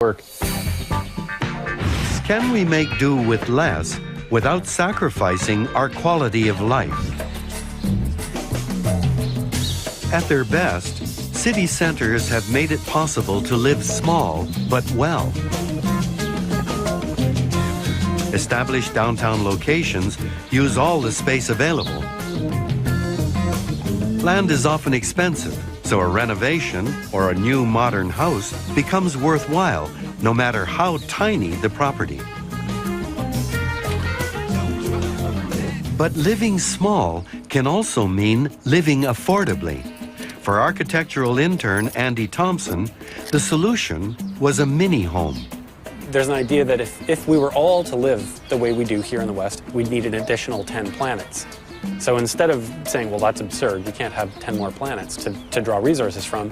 work. Can we make do with less without sacrificing our quality of life? At their best, city centers have made it possible to live small but well. Established downtown locations use all the space available. Land is often expensive, so a renovation or a new modern house becomes worthwhile no matter how tiny the property. But living small can also mean living affordably. For architectural intern Andy Thompson, the solution was a mini home. There's an idea that if we were all to live the way we do here in the West, we'd need an additional 10 planets. So instead of saying, well, that's absurd, we can't have 10 more planets to draw resources from,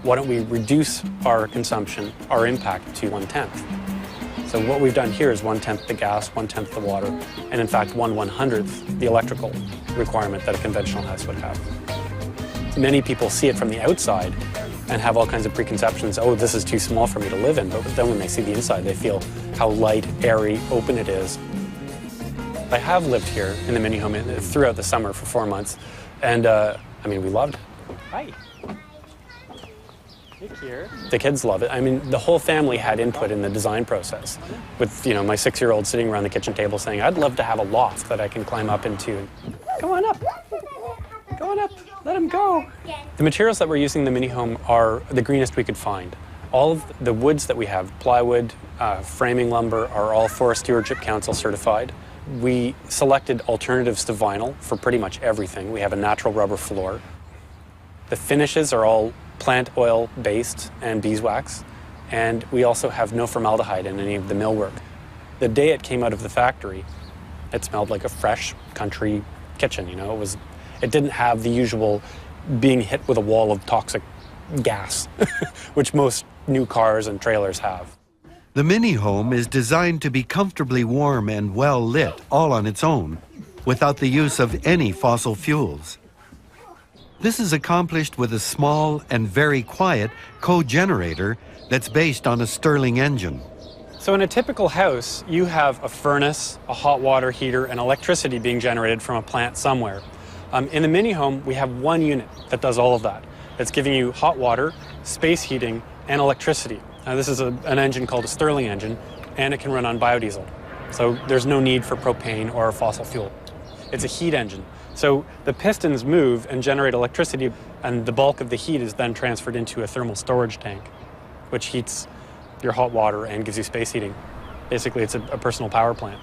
why don't we reduce our consumption, our impact to 1/10? So what we've done here is 1/10 the gas, 1/10 the water, and in fact 1/100th the electrical requirement that a conventional house would have. Many people see it from the outside and have all kinds of preconceptions. Oh, this is too small for me to live in. But then when they see the inside, they feel how light, airy, open it is. I have lived here in the mini home throughout the summer for 4 months. And I mean, we loved it. Hi. Hey, Kier. The kids love it. I mean, the whole family had input in the design process. With, you know, my 6-year-old sitting around the kitchen table saying, I'd love to have a loft that I can climb up into. Go on up. Go on up. Let him go. The materials that we're using in the mini home are the greenest we could find. All of the woods that we have, plywood, framing lumber, are all Forest Stewardship Council certified. We selected alternatives to vinyl for pretty much everything. We have a natural rubber floor. The finishes are all plant oil based and beeswax. And we also have no formaldehyde in any of the millwork. The day it came out of the factory, it smelled like a fresh country kitchen, you know. It didn't have the usual being hit with a wall of toxic gas, which most new cars and trailers have. The mini home is designed to be comfortably warm and well lit all on its own, without the use of any fossil fuels. This is accomplished with a small and very quiet co-generator that's based on a Stirling engine. So in a typical house, you have a furnace, a hot water heater, and electricity being generated from a plant somewhere. In the mini home, we have one unit that does all of that. It's giving you hot water, space heating, and electricity. Now, this is an engine called a Stirling engine, and it can run on biodiesel. So there's no need for propane or fossil fuel. It's a heat engine. So the pistons move and generate electricity, and the bulk of the heat is then transferred into a thermal storage tank, which heats your hot water and gives you space heating. Basically, it's a personal power plant.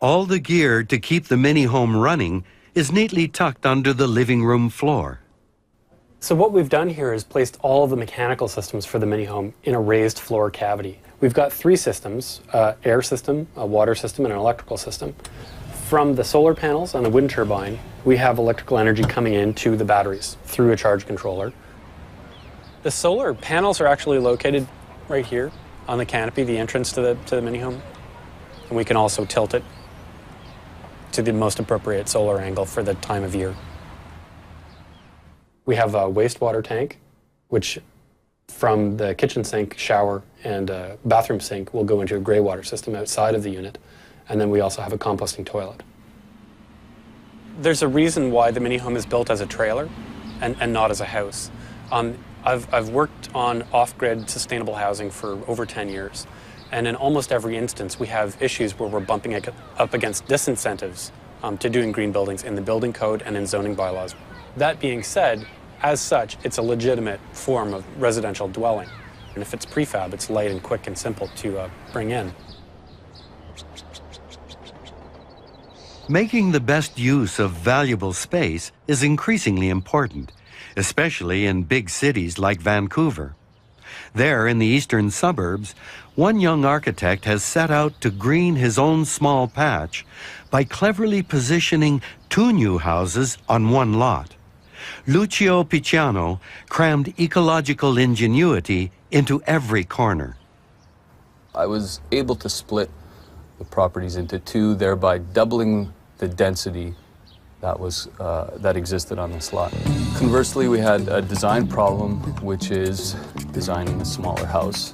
All the gear to keep the mini home running is neatly tucked under the living room floor. So what we've done here is placed all of the mechanical systems for the mini home in a raised floor cavity. We've got 3 systems, air system, a water system, and an electrical system. From the solar panels and the wind turbine, we have electrical energy coming into the batteries through a charge controller. The solar panels are actually located right here on the canopy, the entrance to the mini home. And we can also tilt it to the most appropriate solar angle for the time of year. We have a wastewater tank, which from the kitchen sink, shower, and bathroom sink will go into a gray water system outside of the unit. And then we also have a composting toilet. There's a reason why the mini home is built as a trailer and not as a house. I've worked on off-grid sustainable housing for over 10 years. And in almost every instance, we have issues where we're bumping up against disincentives to doing green buildings in the building code and in zoning bylaws. That being said, as such, it's a legitimate form of residential dwelling. And if it's prefab, it's light and quick and simple to bring in. Making the best use of valuable space is increasingly important, especially in big cities like Vancouver. There, in the eastern suburbs, one young architect has set out to green his own small patch by cleverly positioning 2 new houses on one lot. Lucio Picciano crammed ecological ingenuity into every corner. I was able to split the properties into 2, thereby doubling the density that existed on this lot. Conversely, we had a design problem, which is designing a smaller house.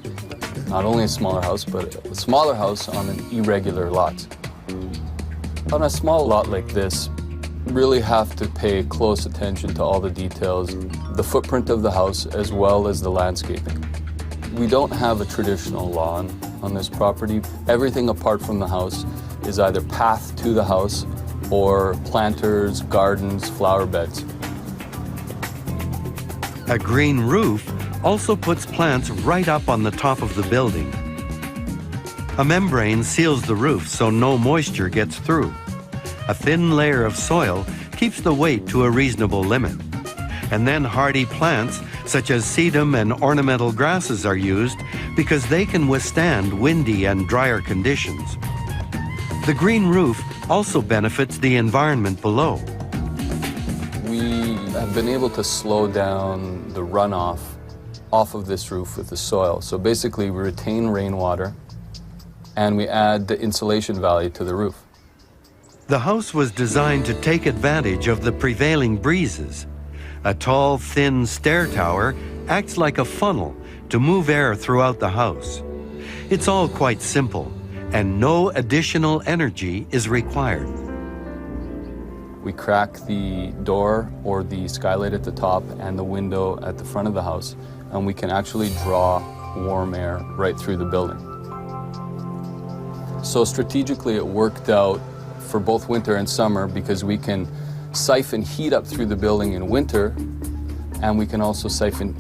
Not only a smaller house, but a smaller house on an irregular lot. On a small lot like this, really have to pay close attention to all the details, the footprint of the house as well as the landscaping. We don't have a traditional lawn on this property. Everything apart from the house is either path to the house or planters, gardens, flower beds. A green roof also puts plants right up on the top of the building. A membrane seals the roof so no moisture gets through. A thin layer of soil keeps the weight to a reasonable limit. And then hardy plants such as sedum and ornamental grasses are used because they can withstand windy and drier conditions. The green roof also benefits the environment below. We have been able to slow down the runoff off of this roof with the soil. So basically we retain rainwater and we add the insulation value to the roof. The house was designed to take advantage of the prevailing breezes. A tall, thin stair tower acts like a funnel to move air throughout the house. It's all quite simple, and no additional energy is required. We crack the door or the skylight at the top and the window at the front of the house, and we can actually draw warm air right through the building. So strategically it worked out for both winter and summer because we can siphon heat up through the building in winter, and we can also siphon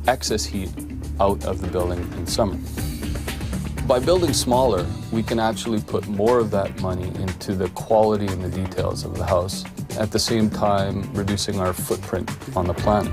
excess heat out of the building in summer. By building smaller, we can actually put more of that money into the quality and the details of the house, at the same time reducing our footprint on the planet.